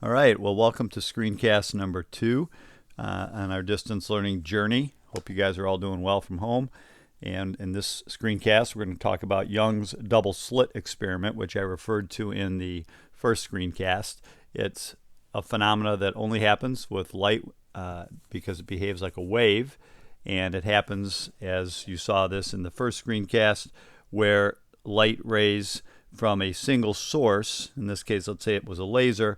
All right, well, welcome to screencast number 2 on our distance learning journey. Hope you guys are all doing well from home. And in this screencast, we're going to talk about Young's double slit experiment, which I referred to in the first screencast. It's a phenomena that only happens with light because it behaves like a wave. And it happens, as you saw this in the first screencast, where light rays from a single source, in this case, let's say it was a laser,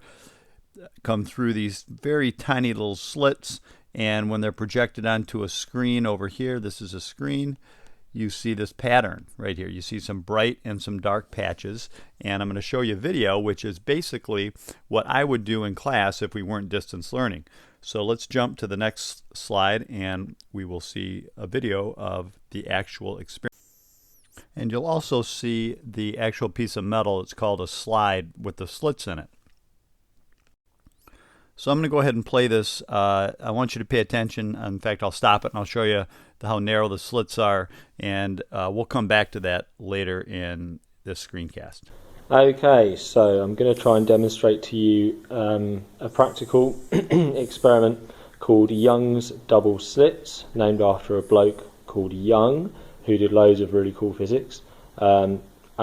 come through these very tiny little slits, and when they're projected onto a screen over here, this is a screen, you see this pattern right here. You see some bright and some dark patches, and I'm going to show you a video which is basically what I would do in class if we weren't distance learning. So let's jump to the next slide and we will see a video of the actual experiment. And you'll also see the actual piece of metal. It's called a slide with the slits in it. So I'm going to go ahead and play this. I want you to pay attention. In fact, I'll stop it and I'll show you how narrow the slits are, and we'll come back to that later in this screencast. Okay, so I'm going to try and demonstrate to you a practical experiment called Young's double slits, named after a bloke called Young who did loads of really cool physics. And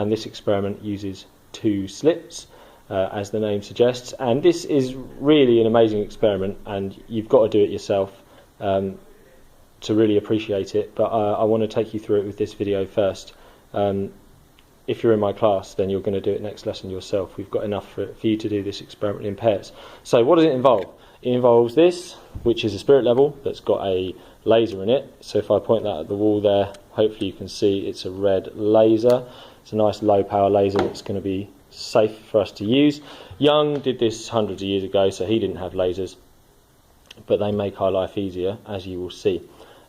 this experiment uses two slits, as the name suggests, and this is really an amazing experiment, and you've got to do it yourself to really appreciate it, but I want to take you through it with this video first. If you're in my class, then you're going to do it next lesson yourself. We've got enough for you to do this experiment in pairs. So what does it involve? It involves this, which is a spirit level that's got a laser in it. So if I point that at the wall there, hopefully you can see it's a red laser. It's a nice low power laser that's going to be safe for us to use. Young did this hundreds of years ago, so he didn't have lasers, but they make our life easier, as you will see.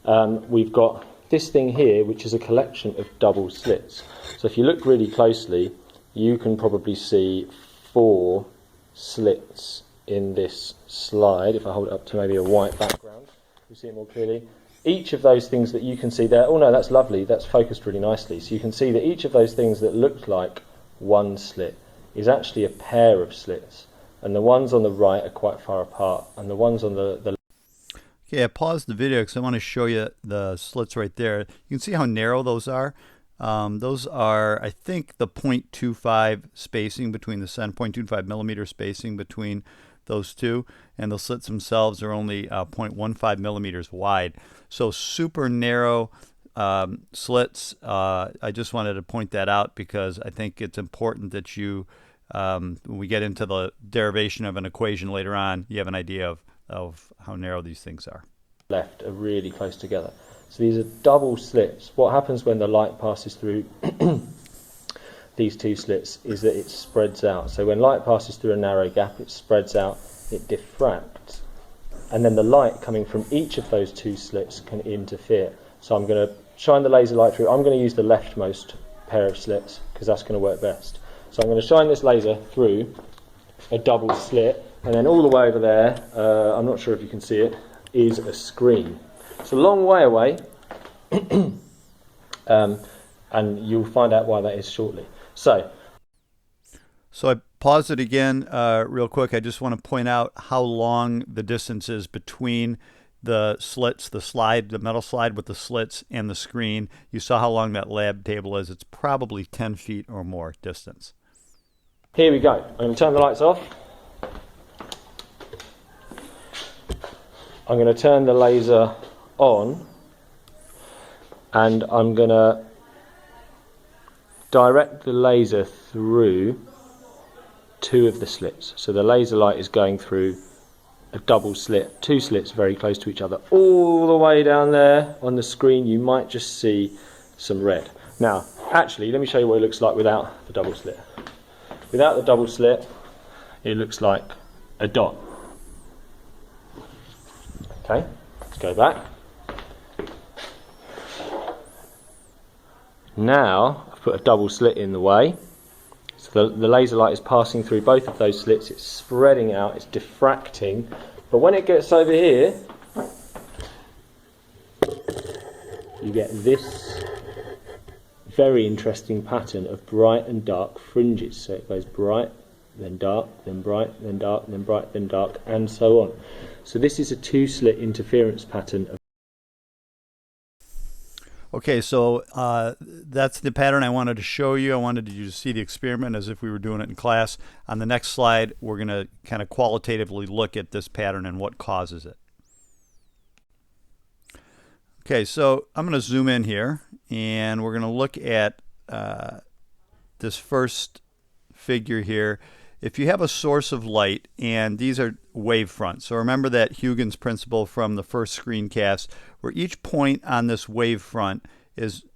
We've got this thing here, which is a collection of double slits. So if you look really closely, you can probably see 4 slits in this slide. If I hold it up to maybe a white background, you see it more clearly. Each of those things that you can see there, oh no, that's lovely, that's focused really nicely. So you can see that each of those things that look like one slit is actually a pair of slits, and the ones on the right are quite far apart, and the ones on the Okay, I paused the video because I want to show you the slits right there. You can see how narrow those are. Those are, I think, the 0.25 spacing between the center, 0.25 millimeter spacing between those two, and the slits themselves are only 0.15 millimeters wide. So super narrow slits. I just wanted to point that out because I think it's important that you, when we get into the derivation of an equation later on, you have an idea of how narrow these things are. Left are really close together. So these are double slits. What happens when the light passes through these two slits is that it spreads out. So when light passes through a narrow gap, it spreads out, it diffracts, and then the light coming from each of those two slits can interfere. So I'm going to shine the laser light through. I'm going to use the leftmost pair of slits because that's going to work best. So I'm going to shine this laser through a double slit, and then all the way over there, I'm not sure if you can see it, is a screen. It's a long way away, and you'll find out why that is shortly. So I paused it again real quick. I just want to point out how long the distance is between the slits, the metal slide with the slits, and the screen. You saw how long that lab table is. It's probably 10 feet or more distance. Here we go. I'm going to turn the lights off. I'm going to turn the laser on, and I'm going to direct the laser through 2 of the slits. So the laser light is going through a double slit, 2 slits very close to each other. All the way down there on the screen you might just see some red. Now actually let me show you what it looks like without the double slit. Without the double slit it looks like a dot. Okay, let's go back. Now I've put a double slit in the way. So the laser light is passing through both of those slits, it's spreading out, it's diffracting, but when it gets over here, you get this very interesting pattern of bright and dark fringes. So it goes bright then dark, then bright, then dark, then bright, then dark, and so on. So this is a two-slit interference pattern. Okay, so that's the pattern I wanted to show you. I wanted you to see the experiment as if we were doing it in class. On the next slide, we're going to kind of qualitatively look at this pattern and what causes it. Okay, so I'm going to zoom in here, and we're going to look at this first figure here. If you have a source of light, and these are wave fronts, so remember that Huygens principle from the first screencast, where each point on this wave front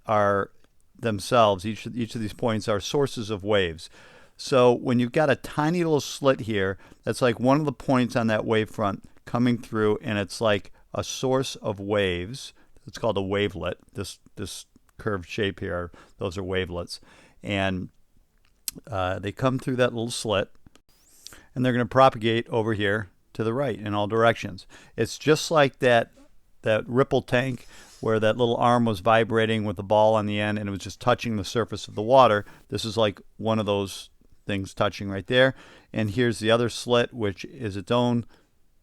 are themselves, each of these points are sources of waves. So when you've got a tiny little slit here, that's like one of the points on that wave front coming through, and it's like a source of waves. It's called a wavelet. This curved shape here, those are wavelets. And they come through that little slit, and they're going to propagate over here to the right in all directions. It's just like that ripple tank where that little arm was vibrating with the ball on the end and it was just touching the surface of the water. This is like one of those things touching right there. And here's the other slit, which is its own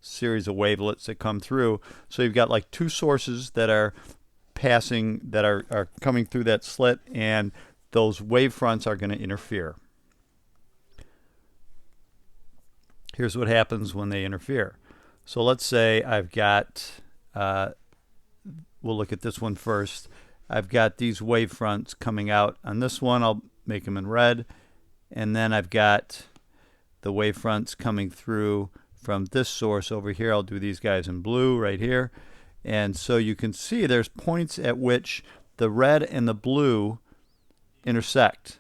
series of wavelets that come through. So you've got like two sources that are passing, that are coming through that slit, and those wave fronts are going to interfere. Here's what happens when they interfere. So let's say I've got, we'll look at this one first. I've got these wave fronts coming out on this one. I'll make them in red. And then I've got the wave fronts coming through from this source over here. I'll do these guys in blue right here. And so you can see there's points at which the red and the blue intersect.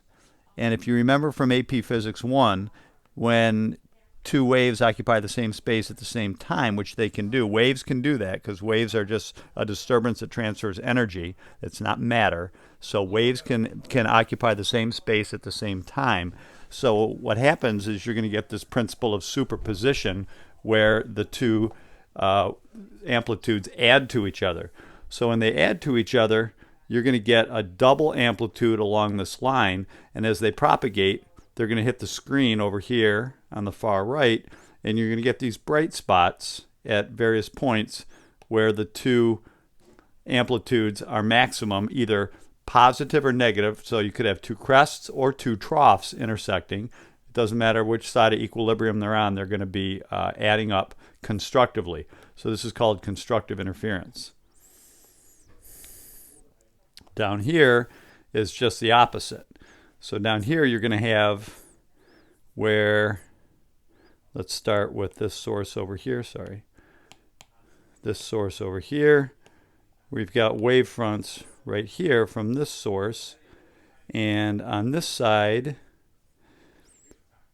And if you remember from AP Physics 1, when two waves occupy the same space at the same time, which they can do. Waves can do that because waves are just a disturbance that transfers energy. It's not matter. So waves can occupy the same space at the same time. So what happens is you're going to get this principle of superposition where the two amplitudes add to each other. So when they add to each other, you're going to get a double amplitude along this line, and as they propagate, they're going to hit the screen over here on the far right, and you're going to get these bright spots at various points where the two amplitudes are maximum, either positive or negative. So you could have two crests or two troughs intersecting. It doesn't matter which side of equilibrium they're on, they're going to be adding up constructively. So this is called constructive interference. Down here is just the opposite. So down here you're going to have where, let's start with this source over here, this source over here. We've got wave fronts right here from this source, and on this side,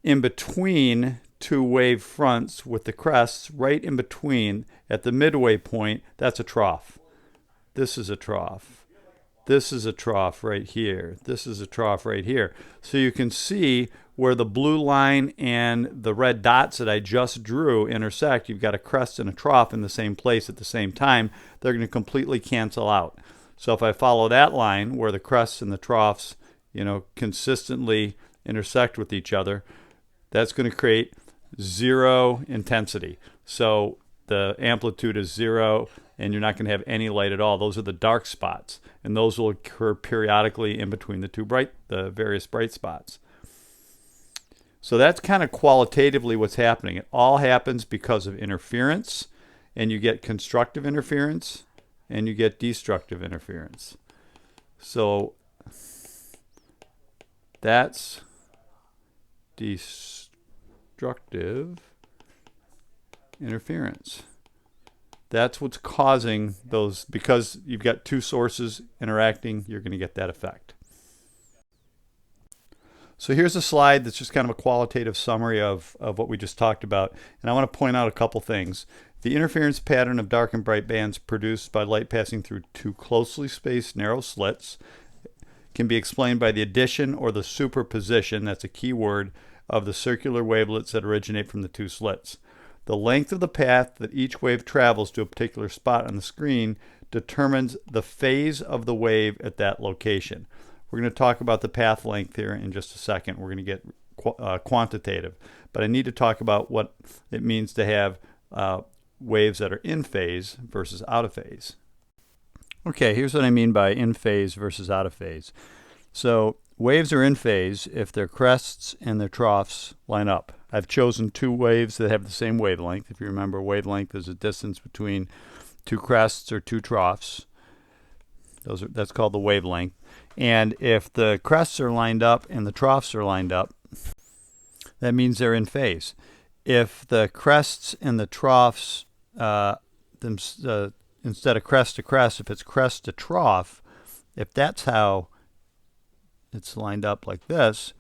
in between two wave fronts with the crests, right in between at the midway point, that's a trough. This is a trough. This is a trough right here. This is a trough right here. So you can see where the blue line and the red dots that I just drew intersect. You've got a crest and a trough in the same place at the same time. They're going to completely cancel out. So if I follow that line where the crests and the troughs, consistently intersect with each other, that's going to create zero intensity. So the amplitude is zero, and you're not going to have any light at all. Those are the dark spots, and those will occur periodically in between the various bright spots. So that's kind of qualitatively what's happening. It all happens because of interference, and you get constructive interference, and you get destructive interference. So that's destructive interference. That's what's causing those, because you've got two sources interacting, you're going to get that effect. So here's a slide that's just kind of a qualitative summary of what we just talked about. And I want to point out a couple things. The interference pattern of dark and bright bands produced by light passing through two closely spaced narrow slits can be explained by the addition or the superposition, that's a key word, of the circular wavelets that originate from the two slits. The length of the path that each wave travels to a particular spot on the screen determines the phase of the wave at that location. We're going to talk about the path length here in just a second. We're going to get quantitative. But I need to talk about what it means to have waves that are in phase versus out of phase. Okay, here's what I mean by in phase versus out of phase. So waves are in phase if their crests and their troughs line up. I've chosen two waves that have the same wavelength. If you remember, wavelength is a distance between two crests or two troughs. That's called the wavelength. And if the crests are lined up and the troughs are lined up, that means they're in phase. If the crests and the troughs, instead of crest to crest, if it's crest to trough, if that's how it's lined up like this,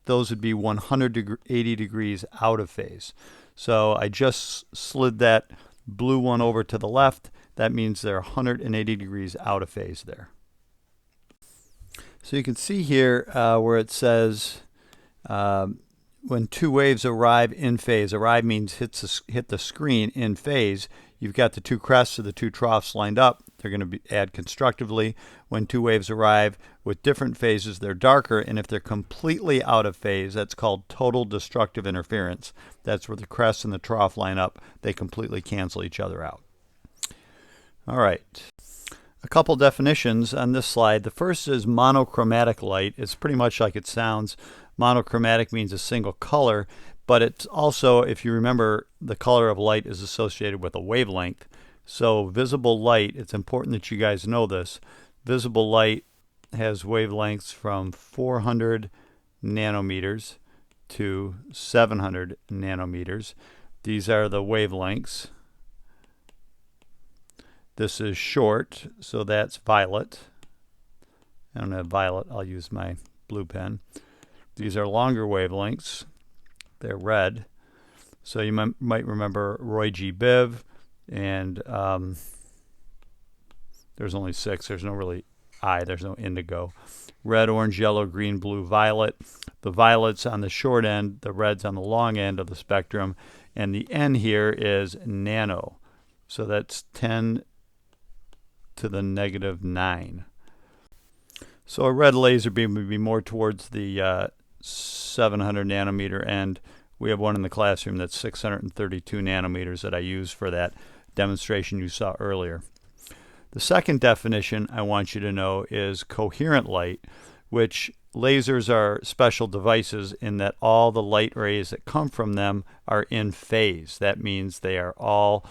those would be 180 degrees out of phase. So I just slid that blue one over to the left. That means they're 180 degrees out of phase there. So you can see here where it says when two waves arrive in phase. Arrive means hit the screen in phase. You've got the two crests of the two troughs lined up. They're going to add constructively. When two waves arrive with different phases, they're darker. And if they're completely out of phase, that's called total destructive interference. That's where the crest and the trough line up. They completely cancel each other out. All right. A couple definitions on this slide. The first is monochromatic light. It's pretty much like it sounds. Monochromatic means a single color, but it's also, if you remember, the color of light is associated with a wavelength. So visible light, it's important that you guys know this. Visible light has wavelengths from 400 nanometers to 700 nanometers. These are the wavelengths. This is short, so that's violet. I don't have violet, I'll use my blue pen. These are longer wavelengths. They're red. So you might remember Roy G. Biv, and there's only 6. There's no really I. There's no indigo. Red, orange, yellow, green, blue, violet. The violet's on the short end. The red's on the long end of the spectrum. And the N here is nano. So that's 10 to the negative 9. So a red laser beam would be more towards the 700 nanometer end. We have one in the classroom that's 632 nanometers that I use for that demonstration you saw earlier. The second definition I want you to know is coherent light, which lasers are special devices in that all the light rays that come from them are in phase. That means they are all,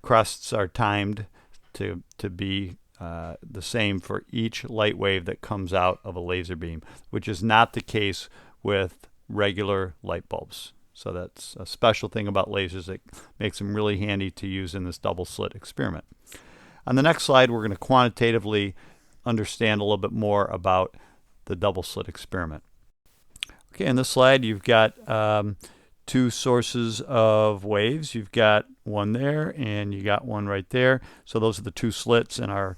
crests are timed to be the same for each light wave that comes out of a laser beam, which is not the case with regular light bulbs. So that's a special thing about lasers that makes them really handy to use in this double slit experiment. On the next slide, we're going to quantitatively understand a little bit more about the double slit experiment. Okay, in this slide, you've got two sources of waves. You've got one there and you got one right there. So those are the two slits in our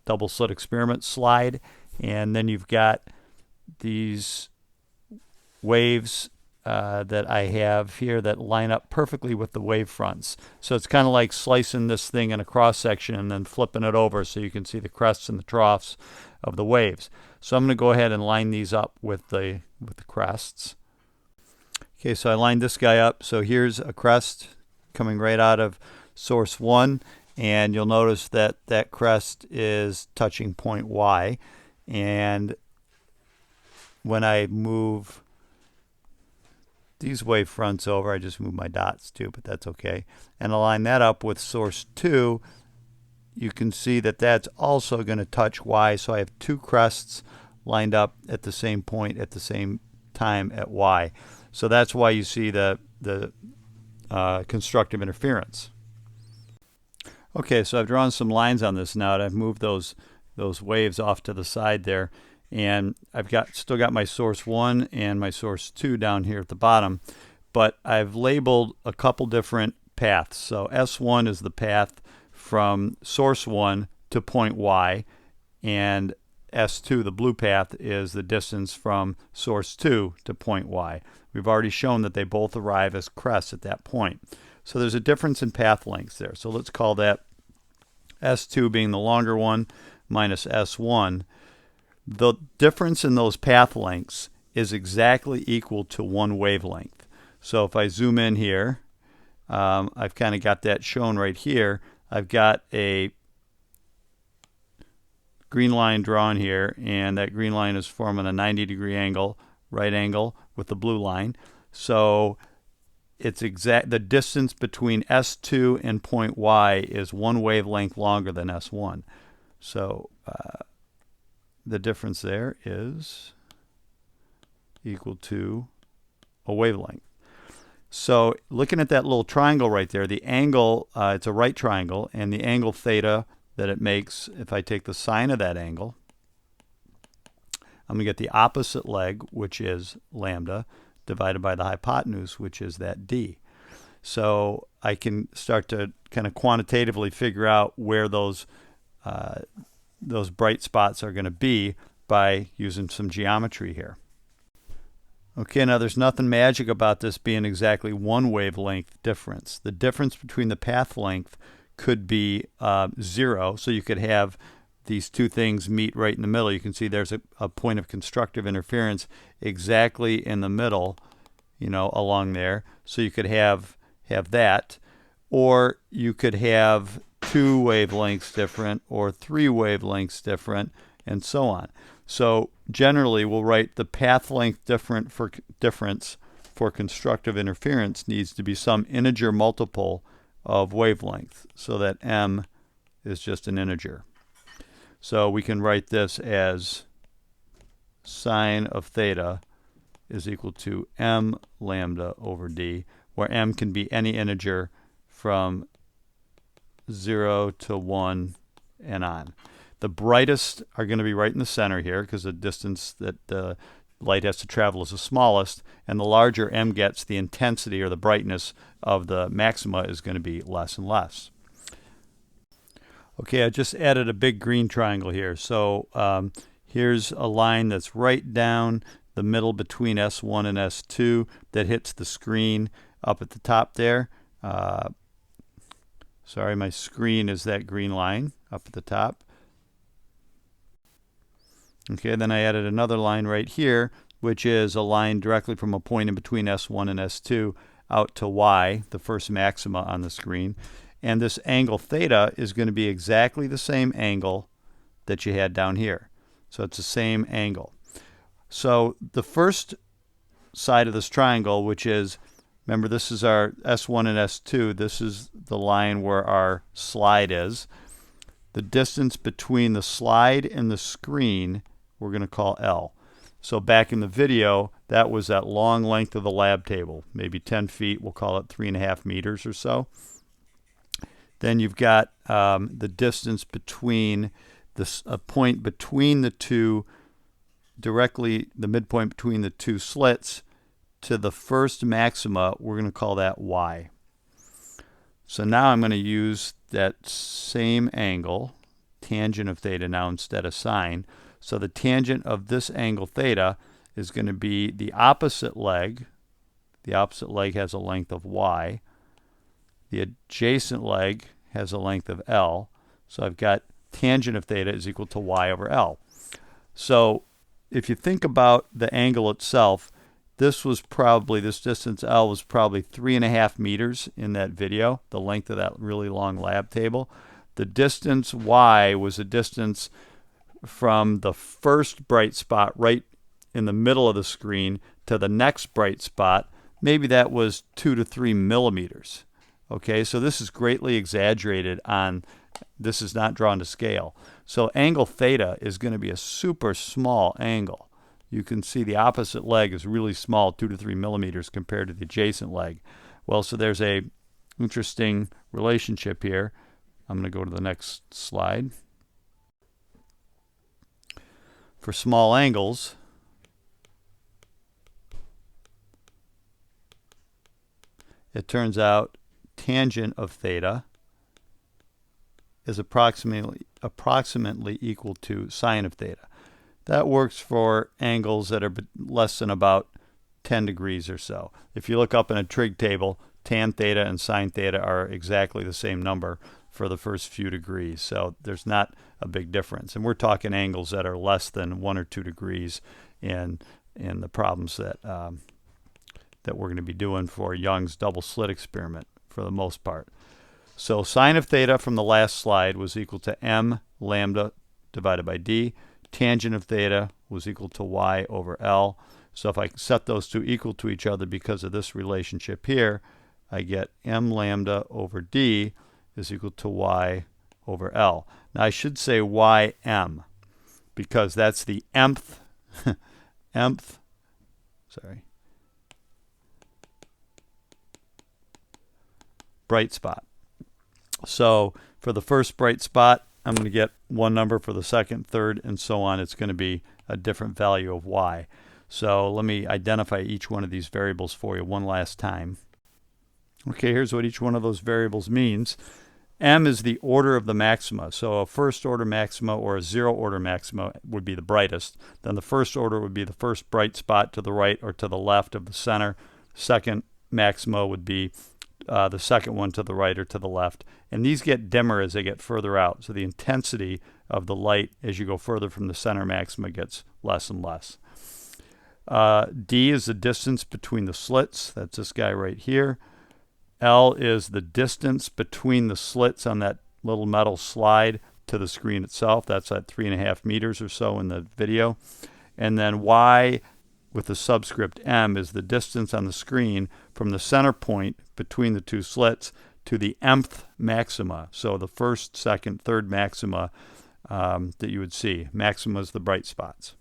double slit experiment slide. And then you've got these waves that I have here that line up perfectly with the wave fronts. So it's kind of like slicing this thing in a cross section and then flipping it over so you can see the crests and the troughs of the waves. So I'm going to go ahead and line these up with the crests. Okay, so I lined this guy up. So here's a crest coming right out of source 1, and you'll notice that that crest is touching point Y. And when I move these wave fronts over, I just move my dots too, but that's okay, and align that up with source 2, you can see that that's also going to touch Y. So I have two crests lined up at the same point at the same time at Y. So that's why you see the constructive interference. Okay, so I've drawn some lines on this now, and I've moved those waves off to the side there, and I've still got my source 1 and my source 2 down here at the bottom, but I've labeled a couple different paths. So S1 is the path from source 1 to point Y, and S2, the blue path, is the distance from source 2 to point Y. We've already shown that they both arrive as crests at that point. So there's a difference in path lengths there. So let's call that S2 being the longer one minus S1. The difference in those path lengths is exactly equal to 1 wavelength. So if I zoom in here, I've kind of got that shown right here. I've got a green line drawn here, and that green line is forming a 90-degree angle, right angle with the blue line. So it's exact. The distance between S2 and point Y is 1 wavelength longer than S1. So the difference there is equal to a wavelength. So looking at that little triangle right there, the angle, it's a right triangle, and the angle theta that it makes, if I take the sine of that angle, I'm going to get the opposite leg, which is lambda, divided by the hypotenuse, which is that d. So I can start to kind of quantitatively figure out where those bright spots are going to be by using some geometry here. Okay, now there's nothing magic about this being exactly 1 wavelength difference. The difference between the path length could be 0, so you could have these two things meet right in the middle. You can see there's a point of constructive interference exactly in the middle, you know, along there. So you could have that, or you could have 2 wavelengths different or 3 wavelengths different, and so on. So generally, we'll write the path length difference for constructive interference needs to be some integer multiple of wavelength, so that m is just an integer. So we can write this as sine of theta is equal to m lambda over d, where m can be any integer from 0 to 1 and on. The brightest are going to be right in the center here because the distance that the light has to travel is the smallest, and the larger m gets, the intensity or the brightness of the maxima is going to be less and less. Okay, I just added a big green triangle here. So here's a line that's right down the middle between S1 and S2 that hits the screen up at the top there. Sorry, my screen is that green line up at the top. Okay, then I added another line right here, which is a line directly from a point in between S1 and S2 out to Y, the first maxima on the screen. And this angle theta is going to be exactly the same angle that you had down here. So it's the same angle. So the first side of this triangle, which is, remember this is our S1 and S2, this is the line where our slide is. The distance between the slide and the screen we're going to call L. So back in the video, that was that long length of the lab table, maybe 10 feet, we'll call it 3.5 meters or so. Then you've got the distance between a point between the two, directly the midpoint between the two slits to the first maxima, we're going to call that Y. So now I'm going to use that same angle, tangent of theta now instead of sine. So the tangent of this angle theta is going to be the opposite leg. The opposite leg has a length of y. The adjacent leg has a length of L. So I've got tangent of theta is equal to y over L. So if you think about the angle itself, this distance L was probably 3.5 meters in that video, the length of that really long lab table. The distance y was a distance from the first bright spot right in the middle of the screen to the next bright spot. Maybe that was 2 to 3 millimeters. Okay, so this is greatly exaggerated on, this is not drawn to scale. So angle theta is going to be a super small angle. You can see the opposite leg is really small, 2 to 3 millimeters compared to the adjacent leg. Well, so there's a interesting relationship here. I'm going to go to the next slide. For small angles, it turns out tangent of theta is approximately equal to sine of theta. That works for angles that are less than about 10 degrees or so. If you look up in a trig table, tan theta and sine theta are exactly the same number for the first few degrees. So there's not a big difference. And we're talking angles that are less than 1 or 2 degrees in in the problems that that we're going to be doing for Young's double slit experiment for the most part. So sine of theta from the last slide was equal to m lambda divided by d. Tangent of theta was equal to y over L. So if I set those two equal to each other because of this relationship here, I get m lambda over d is equal to y over L. Now I should say ym because that's the mth, bright spot. So for the first bright spot, I'm going to get one number. For the second, third, and so on, it's going to be a different value of y. So let me identify each one of these variables for you one last time. Okay, here's what each one of those variables means. M is the order of the maxima. So a first order maxima or a zero order maxima would be the brightest. Then the first order would be the first bright spot to the right or to the left of the center. Second maxima would be the second one to the right or to the left. And these get dimmer as they get further out. So the intensity of the light as you go further from the center maxima gets less and less. D is the distance between the slits. That's this guy right here. L is the distance between the slits on that little metal slide to the screen itself. That's at 3.5 meters or so in the video. And then Y with the subscript M is the distance on the screen from the center point between the two slits to the mth maxima. So the first, second, third maxima that you would see. Maxima is the bright spots.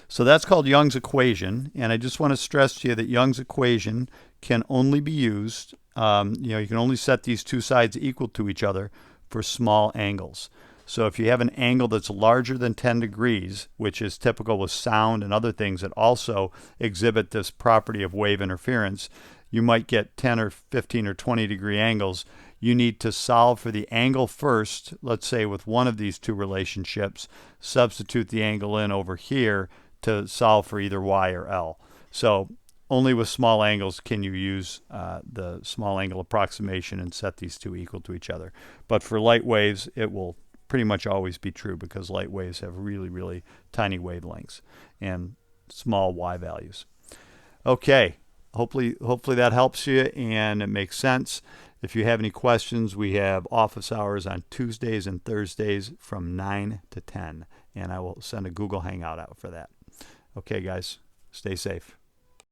So that's called Young's equation, and I just want to stress to you that Young's equation can only be used, you can only set these two sides equal to each other for small angles. So if you have an angle that's larger than 10 degrees, which is typical with sound and other things that also exhibit this property of wave interference, you might get 10 or 15 or 20 degree angles. You need to solve for the angle first, let's say with one of these two relationships, substitute the angle in over here to solve for either y or L. So only with small angles can you use the small angle approximation and set these two equal to each other. But for light waves, it will pretty much always be true because light waves have really, really tiny wavelengths and small y values. Okay, hopefully that helps you and it makes sense. If you have any questions, we have office hours on Tuesdays and Thursdays from 9 to 10, and I will send a Google Hangout out for that. Okay, guys, stay safe.